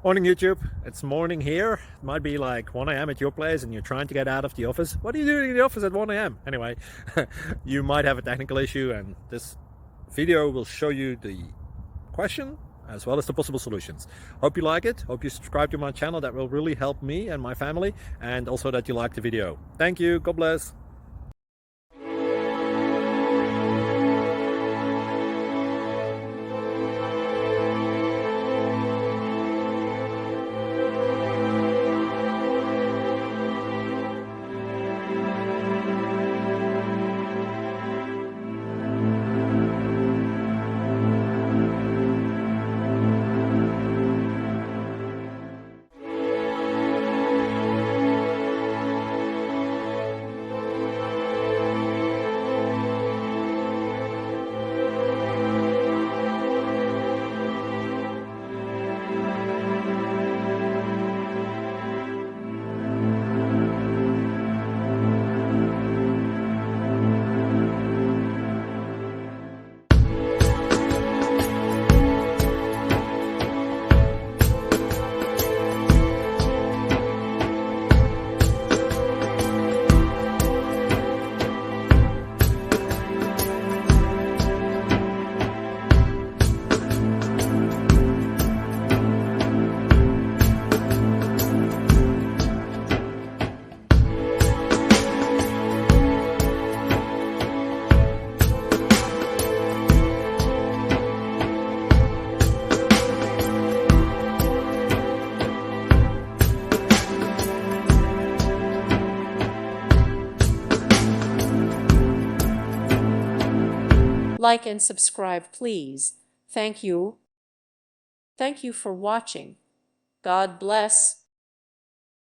Morning YouTube, it's morning here. It might be like 1 a.m. at your place and you're trying to get out of the office. What are you doing in the office at 1 a.m.? Anyway, you might have a technical issue and this video will show you the question as well as the possible solutions. Hope you like it, hope you subscribe to my channel. That will really help me and my family, and also that you like the video. Thank you, God bless. Like and subscribe, please. Thank you. Thank you for watching. God bless.